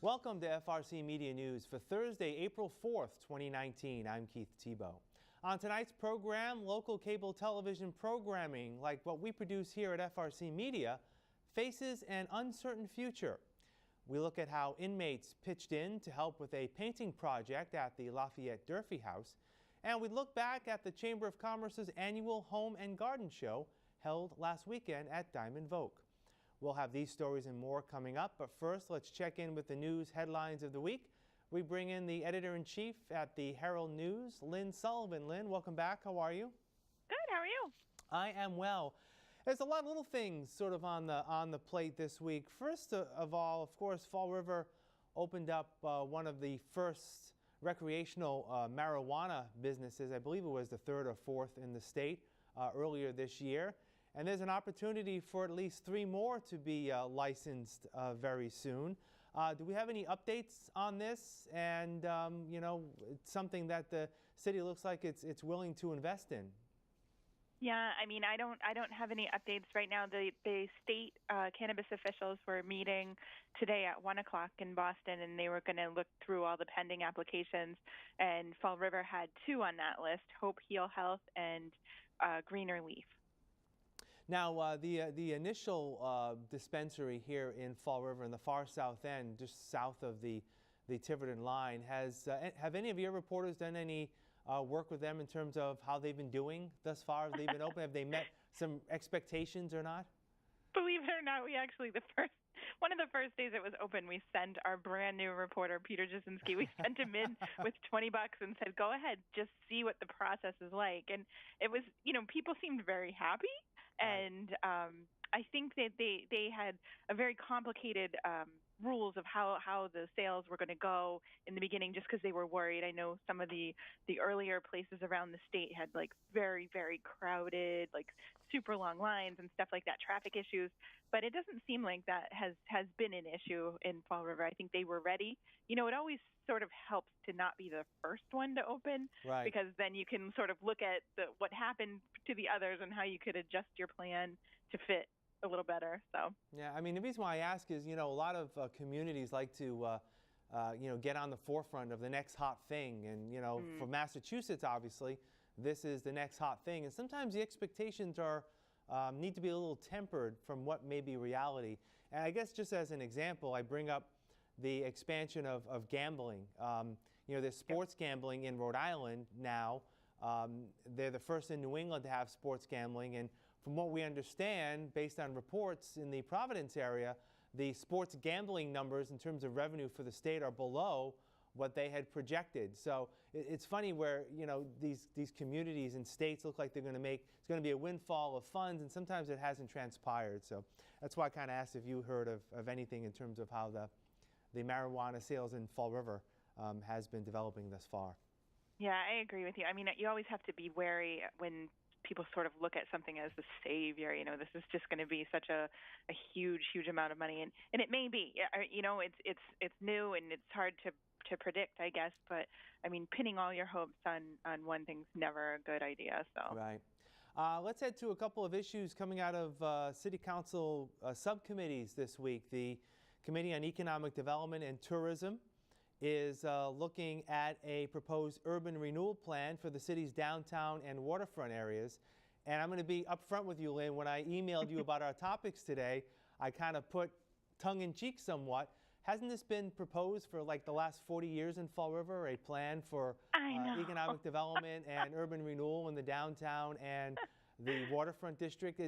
Welcome to FRC Media News for Thursday, April 4th, 2019. I'm Keith Tebow. On tonight's program, local cable television programming like what we produce here at FRC Media faces an uncertain future. We look at how inmates pitched in to help with a painting project at the Lafayette Durfee House, and we look back at the Chamber of Commerce's annual Home and Garden Show held last weekend at Diamond Vogue. We'll have these stories and more coming up, but first let's check in with the news headlines of the week. We bring in the editor-in-chief at the Herald News, Lynn Sullivan. Lynn, welcome back. How are you? Good. How are you? I am well. There's a lot of little things sort of on the plate this week. First of all, of course, Fall River opened up one of the first recreational marijuana businesses. I believe it was the third or fourth in the state earlier this year. And there's an opportunity for at least 3 more to be licensed very soon. Do we have any updates on this? And, you know, it's something that the city looks like it's willing to invest in. Yeah, I mean, I don't have any updates right now. The state cannabis officials were meeting today at 1 o'clock in Boston, and they were going to look through all the pending applications. And Fall River had 2 on that list: Hope Heal Health and Greener Leaf. Now, the initial dispensary here in Fall River in the far south end, just south of the Tiverton line, have any of your reporters done any work with them in terms of how they've been doing thus far? Have they been open? Have they met some expectations or not? Believe it or not, we actually, one of the first days it was open, we sent our brand new reporter, Peter Jasinski, we sent him in with $20 and said, go ahead, just see what the process is like. And it was, you know, people seemed very happy. And I think that they had a very complicated rules of how the sales were going to go in the beginning, just because they were worried. I know some of the earlier places around the state had like very, very crowded, like super long lines and stuff like that, traffic issues. But it doesn't seem like that has been an issue in Fall River. I think they were ready. You know, it always sort of helps to not be the first one to open, right, because then you can sort of look at what happened to the others and how you could adjust your plan to fit a little better. So yeah, I mean, the reason why I ask is, you know, a lot of communities like to you know, get on the forefront of the next hot thing, and you know, for Massachusetts, obviously this is the next hot thing, and sometimes the expectations are need to be a little tempered from what may be reality. And I guess just as an example, I bring up the expansion of gambling. You know, there's sports gambling in Rhode Island now. They're the first in New England to have sports gambling, and from what we understand, based on reports in the Providence area, the sports gambling numbers in terms of revenue for the state are below what they had projected. So it's funny where, you know, these communities and states look like they're going to make, it's going to be a windfall of funds, and sometimes it hasn't transpired. So that's why I kind of asked if you heard of anything in terms of how the marijuana sales in Fall River has been developing thus far. Yeah, I agree with you. I mean, you always have to be wary when people sort of look at something as the savior. You know, this is just going to be such a huge amount of money, and it may be. You know, it's new and it's hard to predict, I guess. But I mean, pinning all your hopes on one thing's never a good idea. So right. Let's head to a couple of issues coming out of City Council subcommittees this week. The Committee on Economic Development and Tourism is looking at a proposed urban renewal plan for the city's downtown and waterfront areas. And I'm going to be upfront with you, Lynn. When I emailed you about our topics today, I kind of put tongue-in-cheek somewhat. Hasn't this been proposed for like the last 40 years in Fall River, a plan for economic development and urban renewal in the downtown and the waterfront district?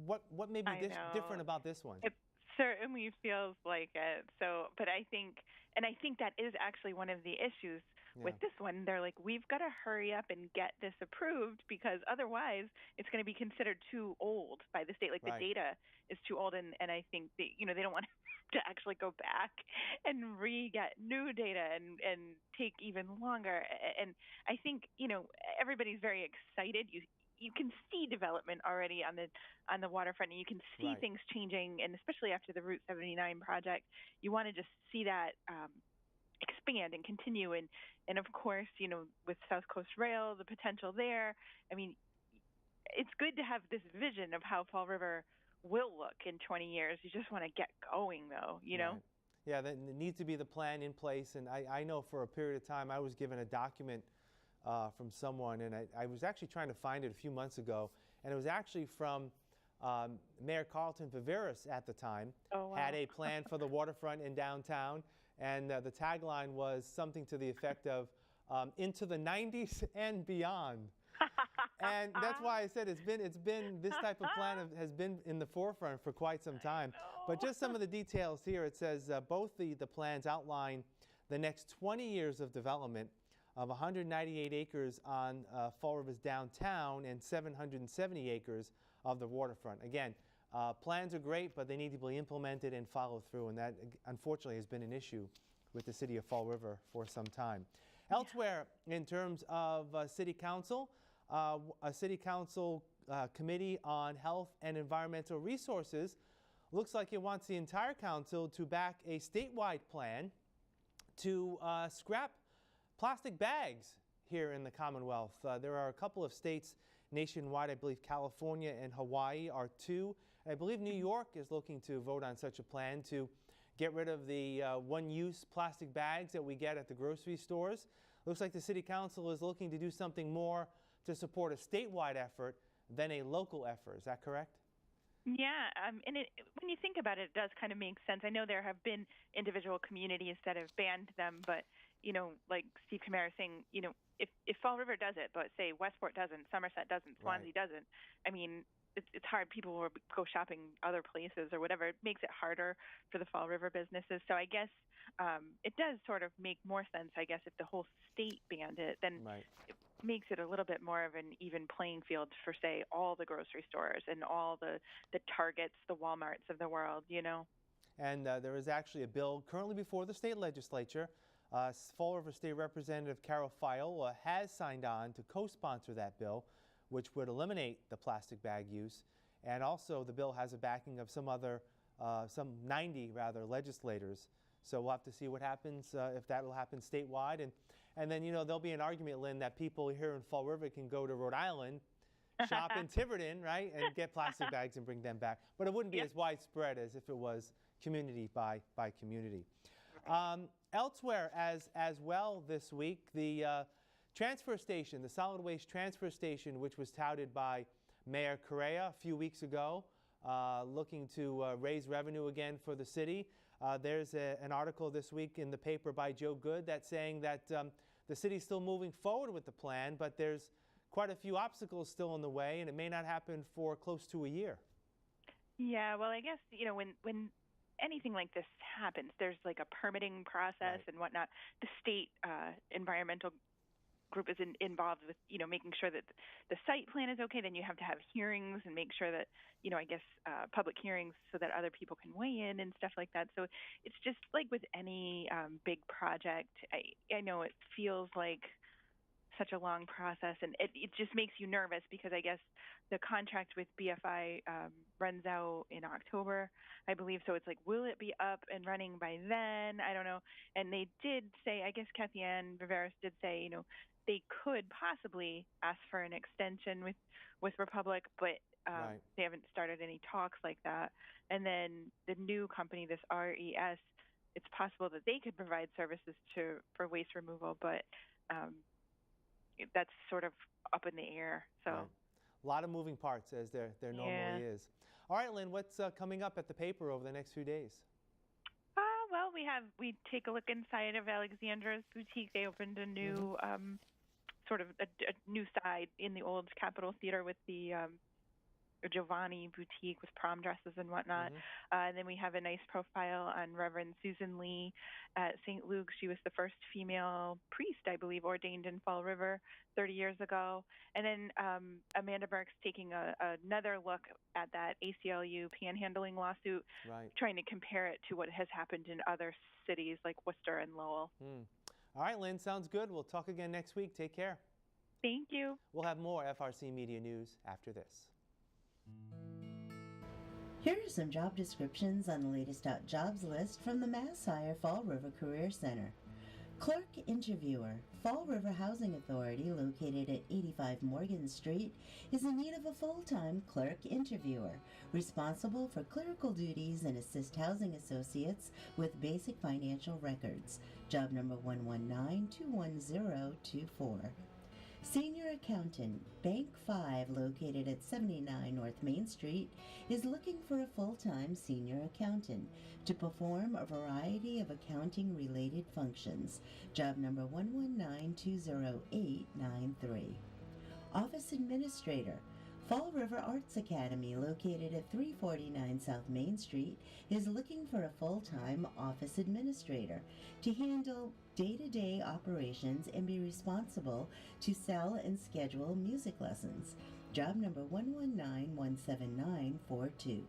What may be different about this one? It certainly feels like it. So, but I think that is actually one of the issues with this one. They're like, we've got to hurry up and get this approved, because otherwise it's going to be considered too old by the state. Like the data is too old, and I think they don't want to actually go back and re-get new data and take even longer. And I think, you know, everybody's very excited. You can see development already on the waterfront, and you can see things changing, and especially after the Route 79 project, you want to just see that expand and continue. And of course, you know, with South Coast Rail, the potential there. I mean, it's good to have this vision of how Fall River will look in 20 years. You just want to get going, though, you know? Yeah, there needs to be the plan in place. And I know for a period of time I was given a document from someone, and I was actually trying to find it a few months ago, and it was actually from Mayor Carlton Viveris at the time. Oh, wow. Had a plan for the waterfront in downtown, and the tagline was something to the effect of into the 90s and beyond. And that's why I said it's been this type of plan has been in the forefront for quite some time. But just some of the details here. It says both the plans outline the next 20 years of development of 198 acres on Fall River's downtown and 770 acres of the waterfront. Again, plans are great, but they need to be implemented and followed through, and that unfortunately has been an issue with the city of Fall River for some time. Elsewhere, in terms of City Council, a City Council Committee on Health and Environmental Resources looks like it wants the entire council to back a statewide plan to scrap plastic bags here in the Commonwealth. There are a couple of states nationwide. I believe California and Hawaii are two. I believe New York is looking to vote on such a plan to get rid of the one-use plastic bags that we get at the grocery stores. Looks like the City Council is looking to do something more to support a statewide effort than a local effort. Is that correct? Yeah, and when you think about it, it does kind of make sense. I know there have been individual communities that have banned them, but, like Steve Kamara saying, if Fall River does it, but say Westport doesn't, Somerset doesn't, Swansea doesn't, I mean, it's hard. People will go shopping other places or whatever. It makes it harder for the Fall River businesses. So I guess it does sort of make more sense, I guess, if the whole state banned it, then it makes it a little bit more of an even playing field for, say, all the grocery stores and all the Targets, the Walmarts of the world, And there is actually a bill currently before the state legislature. Fall River State Representative Carol Fiola has signed on to co-sponsor that bill, which would eliminate the plastic bag use. And also the bill has a backing of some 90 legislators. So we'll have to see what happens, if that will happen statewide. And then, there'll be an argument, Lynn, that people here in Fall River can go to Rhode Island, shop in Tiverton, right, and get plastic bags and bring them back. But it wouldn't be as widespread as if it was community by community. Elsewhere as well this week, the transfer station, the solid waste transfer station, which was touted by Mayor Correa a few weeks ago, looking to raise revenue again for the city. There's an article this week in the paper by Joe Good that's saying that the city's still moving forward with the plan, but there's quite a few obstacles still in the way, and it may not happen for close to a year. Yeah, well, I guess, when anything like this happens, there's like a permitting process and whatnot. The state environmental group is involved with, making sure that the site plan is okay. Then you have to have hearings and make sure that, I guess, public hearings so that other people can weigh in and stuff like that. So it's just like with any big project, I know it feels like such a long process, and it just makes you nervous because I guess the contract with BFI runs out in October, I believe. So it's like, will it be up and running by then? I don't know. And they did say, I guess Kathy Ann Viveris did say, they could possibly ask for an extension with Republic, but they haven't started any talks like that. And then the new company, this RES, it's possible that they could provide services for waste removal, but that's sort of up in the air. So a lot of moving parts, as there normally is. All right, Lynn, what's coming up at the paper over the next few days? Well, we take a look inside of Alexandra's boutique. They opened a new sort of a new side in the old Capitol Theater with the Giovanni boutique with prom dresses and whatnot. And then we have a nice profile on Reverend Susan Lee at St. Luke's. She was the first female priest, I believe, ordained in Fall River 30 years ago. And then Amanda Burke's taking another look at that ACLU panhandling lawsuit, trying to compare it to what has happened in other cities like Worcester and Lowell. All right, Lynn, sounds good. We'll talk again next week. Take care. Thank you. We'll have more FRC Media News after this. Here are some job descriptions on the latest .jobs list from the Mass Hire Fall River Career Center. Clerk Interviewer. Fall River Housing Authority, located at 85 Morgan Street, is in need of a full-time clerk interviewer, responsible for clerical duties and assist housing associates with basic financial records. Job number 119-21024. Senior Accountant. Bank 5, located at 79 North Main Street, is looking for a full-time senior accountant to perform a variety of accounting-related functions. Job number 119-20893. Office Administrator. Fall River Arts Academy, located at 349 South Main Street, is looking for a full-time office administrator to handle day-to-day operations and be responsible to sell and schedule music lessons. Job number 119-17942.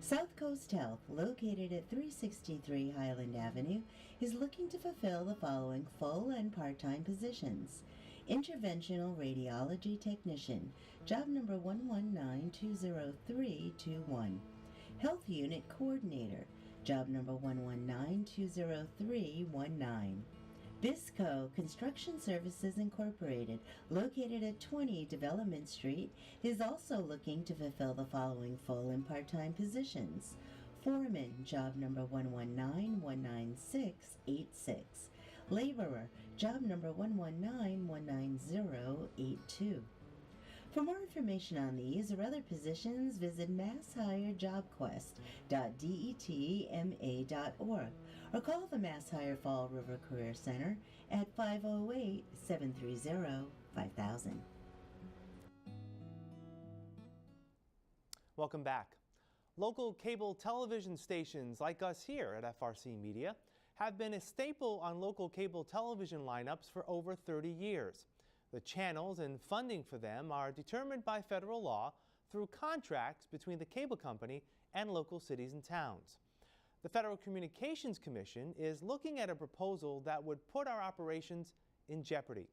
South Coast Health, located at 363 Highland Avenue, is looking to fulfill the following full and part-time positions. Interventional Radiology Technician, job number 119-20321. Health Unit Coordinator, job number 119-20319. Bisco Construction Services Incorporated, located at 20 Development Street, is also looking to fulfill the following full and part-time positions. Foreman, job number 119-19686. Laborer, job number 119-19082. For more information on these or other positions, visit masshiredjobquest.detma.org or call the Mass Hire Fall River Career Center at 508-730-5000. Welcome back. Local cable television stations like us here at FRC Media have been a staple on local cable television lineups for over 30 years. The channels and funding for them are determined by federal law through contracts between the cable company and local cities and towns. The Federal Communications Commission is looking at a proposal that would put our operations in jeopardy.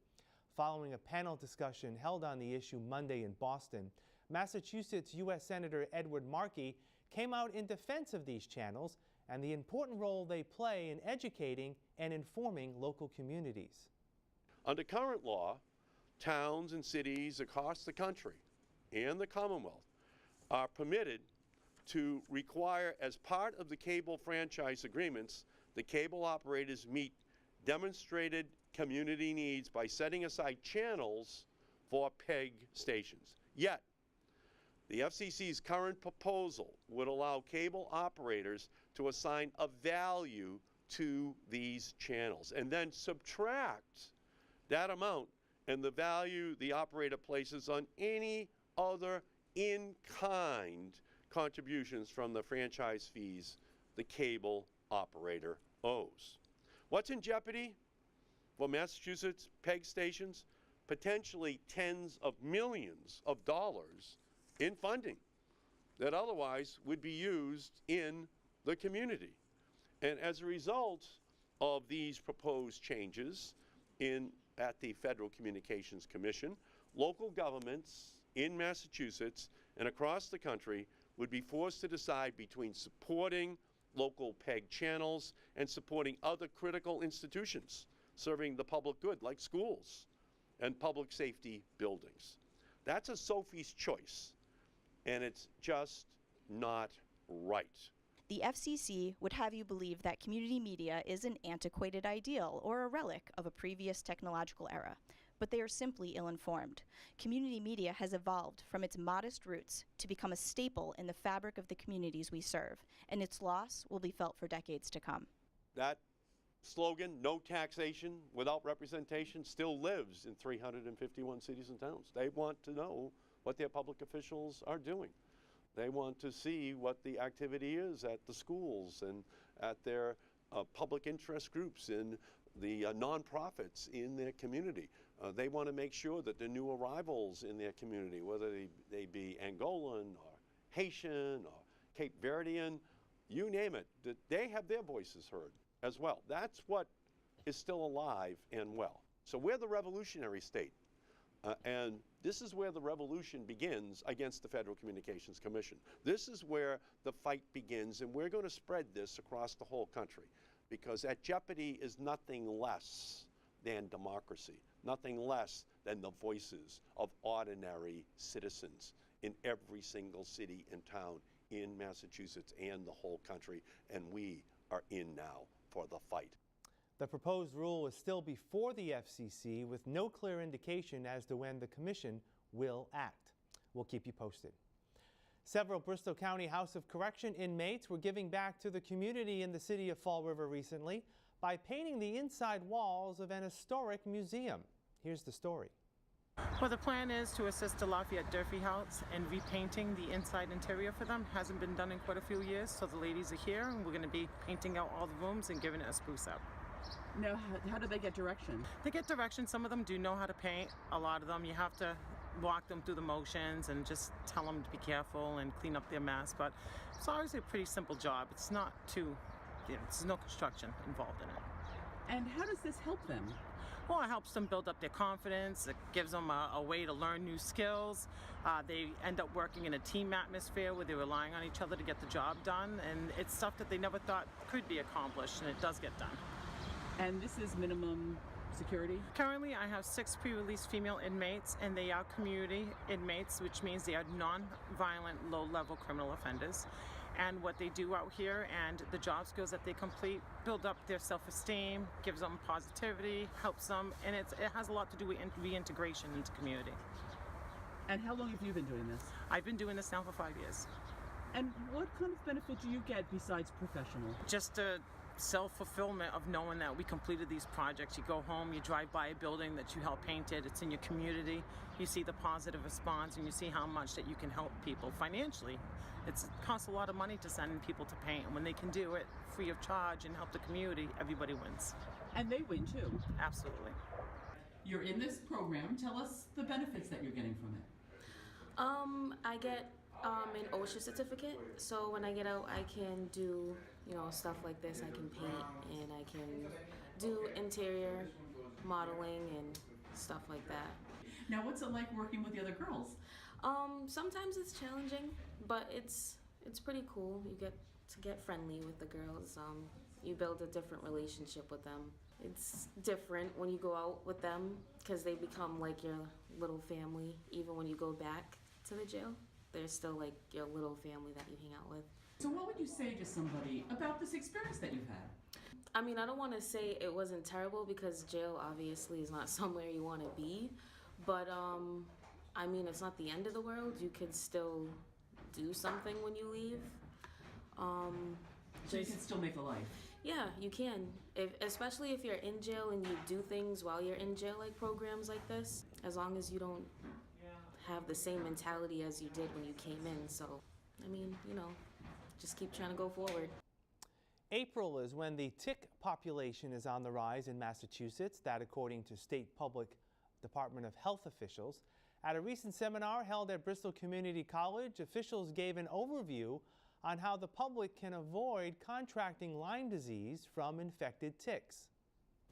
Following a panel discussion held on the issue Monday in Boston, Massachusetts U.S. Senator Edward Markey came out in defense of these channels and the important role they play in educating and informing local communities. Under current law, towns and cities across the country and the Commonwealth are permitted to require, as part of the cable franchise agreements, the cable operators meet demonstrated community needs by setting aside channels for PEG stations. Yet, the FCC's current proposal would allow cable operators to assign a value to these channels and then subtract that amount and the value the operator places on any other in-kind contributions from the franchise fees the cable operator owes. What's in jeopardy for Massachusetts PEG stations? Potentially tens of millions of dollars in funding that otherwise would be used in the community. And as a result of these proposed changes at the Federal Communications Commission, local governments in Massachusetts and across the country would be forced to decide between supporting local PEG channels and supporting other critical institutions serving the public good, like schools and public safety buildings. That's a Sophie's choice, and it's just not right. The FCC would have you believe that community media is an antiquated ideal or a relic of a previous technological era, but they are simply ill-informed. Community media has evolved from its modest roots to become a staple in the fabric of the communities we serve, and its loss will be felt for decades to come. That slogan, no taxation without representation, still lives in 351 cities and towns. They want to know what their public officials are doing. They want to see what the activity is at the schools and at their public interest groups, in the nonprofits in their community. They want to make sure that the new arrivals in their community, whether they be Angolan or Haitian or Cape Verdean, you name it, that they have their voices heard as well. That's what is still alive and well. So we're the revolutionary state. And this is where the revolution begins against the Federal Communications Commission. This is where the fight begins, and we're going to spread this across the whole country. because at jeopardy is nothing less than democracy, nothing less than the voices of ordinary citizens in every single city and town in Massachusetts and the whole country, and we are in now for the fight. The proposed rule is still before the FCC with no clear indication as to when the commission will act. We'll keep you posted. Several Bristol County House of Correction inmates were giving back to the community in the city of Fall River recently by painting the inside walls of an historic museum. Here's the story. Well, the plan is to assist the Lafayette Durfee House in repainting the inside interior for them. Hasn't been done in quite a few years, so the ladies are here and we're going to be painting out all the rooms and giving it a spruce up. Now, how do they get direction? They get direction. Some of them do know how to paint. A lot of them, you have to walk them through the motions and just tell them to be careful and clean up their mess. But it's always a pretty simple job. It's not too, there's no construction involved in it. And how does this help them? Well, it helps them build up their confidence. It gives them a way to learn new skills. They end up working in a team atmosphere where they're relying on each other to get the job done. And it's stuff that they never thought could be accomplished, and it does get done. And this is minimum security? Currently, I have 6 pre-release female inmates, and they are community inmates, which means they are non-violent, low-level criminal offenders. And what they do out here and the job skills that they complete build up their self-esteem, gives them positivity, helps them, and it has a lot to do with reintegration into community. And how long have you been doing this? I've been doing this now for 5 years. And what kind of benefit do you get besides professional? Just a self-fulfillment of knowing that we completed these projects. You go home, you drive by a building that you helped painted, it's in your community, you see the positive response and you see how much that you can help people financially. It costs a lot of money to send people to paint, and when they can do it free of charge and help the community, everybody wins. And they win too. Absolutely. You're in this program. Tell us the benefits that you're getting from it. I get an OSHA certificate, so when I get out I can do stuff like this. I can paint and I can do interior modeling and stuff like that. Now, what's it like working with the other girls? Sometimes it's challenging, but it's pretty cool. You get to get friendly with the girls. You build a different relationship with them. It's different when you go out with them because they become like your little family. Even when you go back to the jail, they're still like your little family that you hang out with. So what would you say to somebody about this experience that you've had? I mean, I don't want to say it wasn't terrible because jail obviously is not somewhere you want to be, but I mean, it's not the end of the world. You could still do something when you leave. So you can still make a life? Yeah, you can. Especially if you're in jail and you do things while you're in jail, like programs like this, as long as you don't have the same mentality as you did when you came in. So, I mean, just keep trying to go forward. April is when the tick population is on the rise in Massachusetts, that according to State Public Department of Health officials. At a recent seminar held at Bristol Community College, officials gave an overview on how the public can avoid contracting Lyme disease from infected ticks.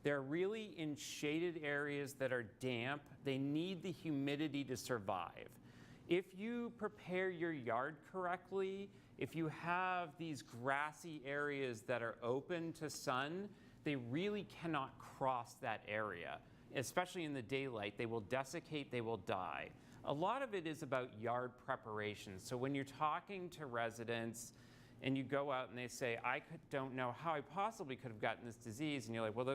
They're really in shaded areas that are damp. They need the humidity to survive. If you prepare your yard correctly, if you have these grassy areas that are open to sun, they really cannot cross that area. Especially in the daylight, they will desiccate, they will die. A lot of it is about yard preparation. So when you're talking to residents and you go out and they say, don't know how I possibly could have gotten this disease, and you're like, well,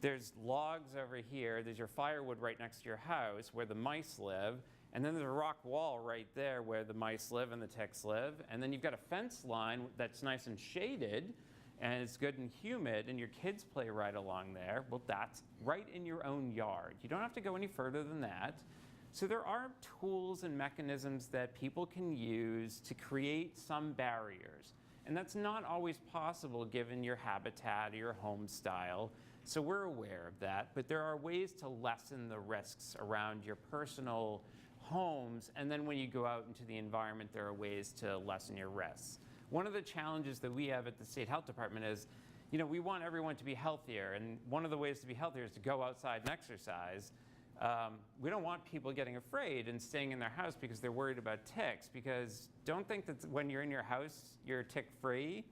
there's logs over here, there's your firewood right next to your house where the mice live, and then there's a rock wall right there where the mice live and the ticks live, and then you've got a fence line that's nice and shaded, and it's good and humid, and your kids play right along there. Well, that's right in your own yard. You don't have to go any further than that. So there are tools and mechanisms that people can use to create some barriers. And that's not always possible given your habitat or your home style. So we're aware of that, but there are ways to lessen the risks around your personal homes. And then when you go out into the environment, there are ways to lessen your risks. One of the challenges that we have at the State Health Department is, we want everyone to be healthier. And one of the ways to be healthier is to go outside and exercise. We don't want people getting afraid and staying in their house because they're worried about ticks, because don't think that when you're in your house, you're tick-free.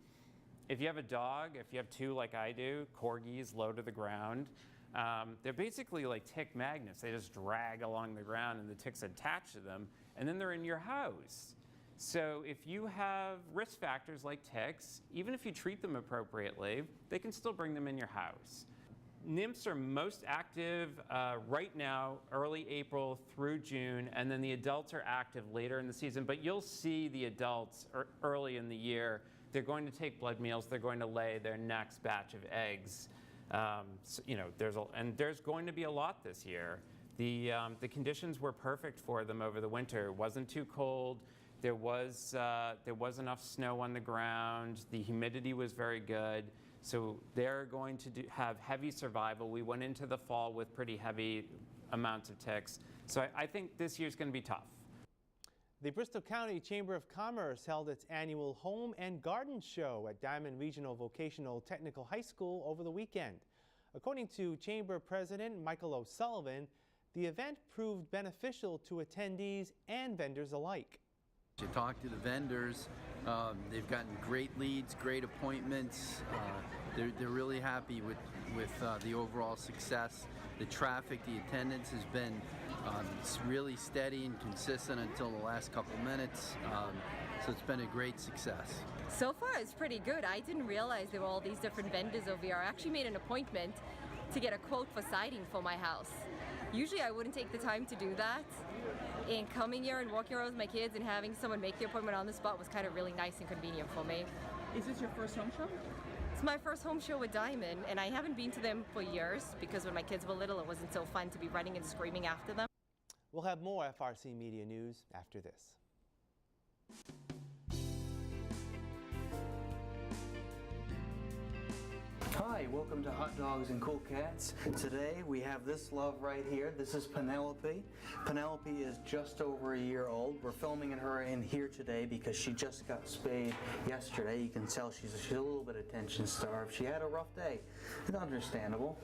If you have a dog, if you have two like I do, corgis low to the ground, they're basically like tick magnets. They just drag along the ground and the ticks attach to them, and then they're in your house. So if you have risk factors like ticks, even if you treat them appropriately, they can still bring them in your house. Nymphs are most active right now, early April through June, and then the adults are active later in the season. But you'll see the adults early in the year. They're going to take blood meals. They're going to lay their next batch of eggs. So, you know, there's going to be a lot this year. The conditions were perfect for them over the winter. It wasn't too cold. There was enough snow on the ground. The humidity was very good. So they're going to have heavy survival. We went into the fall with pretty heavy amounts of ticks. So I think this year's going to be tough. The Bristol County Chamber of Commerce held its annual Home and Garden Show at Diamond Regional Vocational Technical High School over the weekend. According to Chamber President Michael O'Sullivan, the event proved beneficial to attendees and vendors alike. You talk to the vendors, they've gotten great leads, great appointments. They're really happy with the overall success. The traffic, the attendance has been really steady and consistent until the last couple minutes. So it's been a great success. So far it's pretty good. I didn't realize there were all these different vendors over here. I actually made an appointment to get a quote for siding for my house. Usually I wouldn't take the time to do that. And coming here and walking around with my kids and having someone make the appointment on the spot was kind of really nice and convenient for me. Is this your first home show? It's my first home show with Diamond, and I haven't been to them for years because when my kids were little, it wasn't so fun to be running and screaming after them. We'll have more FRC Media News after this. Hi, welcome to Hot Dogs and Cool Cats. Today we have this love right here. This is Penelope. Penelope is just over a year old. We're filming her in here today because she just got spayed yesterday. You can tell she's a little bit attention starved. She had a rough day. It's understandable.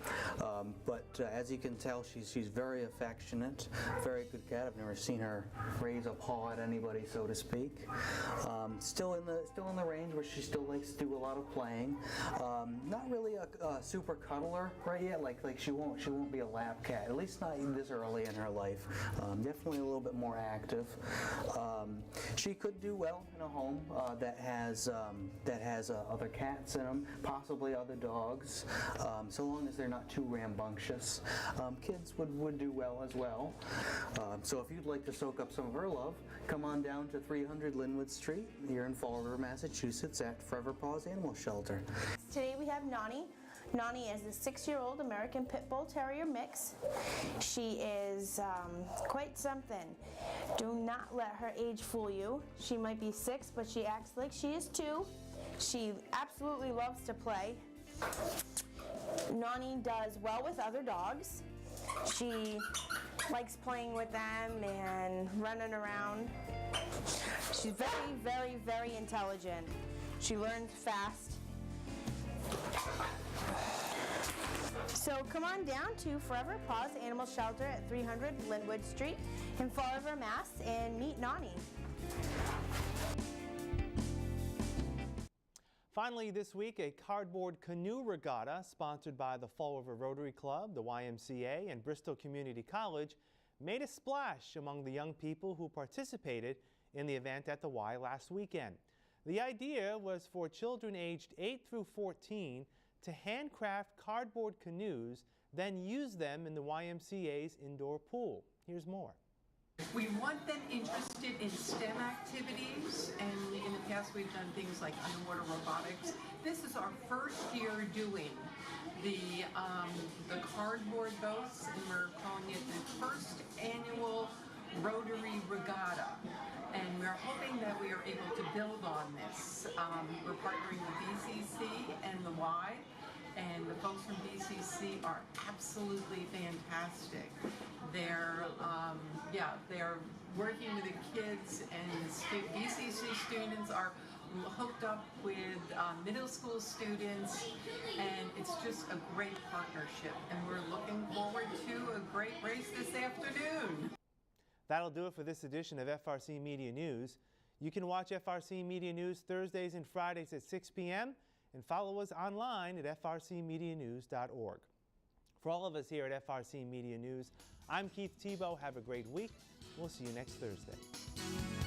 But as you can tell, she's very affectionate, very good cat. I've never seen her raise a paw at anybody, so to speak. Still in the range where she still likes to do a lot of playing. Not really a super cuddler right yet. Like she won't be a lap cat. At least not this early in her life. Definitely a little bit more active. She could do well in a home that has other cats in them, possibly other dogs, so long as they're not too rambunctious. Kids would do well as well. So if you'd like to soak up some of her love, come on down to 300 Linwood Street here in Fall River, Massachusetts at Forever Paws Animal Shelter. Today we have Nani. Nani is a 6-year-old American Pit Bull Terrier mix. She is quite something. Do not let her age fool you. She might be 6, but she acts like she is 2. She absolutely loves to play. Nani does well with other dogs. She likes playing with them and running around. She's very, very, very intelligent. She learns fast. So come on down to Forever Paws Animal Shelter at 300 Linwood Street in Fall River, Mass. and meet Nani. Finally this week, a cardboard canoe regatta sponsored by the Fall River Rotary Club, the YMCA, and Bristol Community College made a splash among the young people who participated in the event at the Y last weekend. The idea was for children aged 8 through 14 to handcraft cardboard canoes, then use them in the YMCA's indoor pool. Here's more. We want them interested in STEM activities, and in the past we've done things like underwater robotics. This is our first year doing the cardboard boats, and we're calling it the first annual Rotary Regatta. And we're hoping that we are able to build on this. We're partnering with BCC and the Y, and the folks from BCC are absolutely fantastic. They're working with the kids, and BCC students are hooked up with middle school students, and it's just a great partnership. And we're looking forward to a great race this afternoon. That'll do it for this edition of FRC Media News. You can watch FRC Media News Thursdays and Fridays at 6 p.m. and follow us online at frcmedianews.org. For all of us here at FRC Media News, I'm Keith Tebow. Have a great week. We'll see you next Thursday.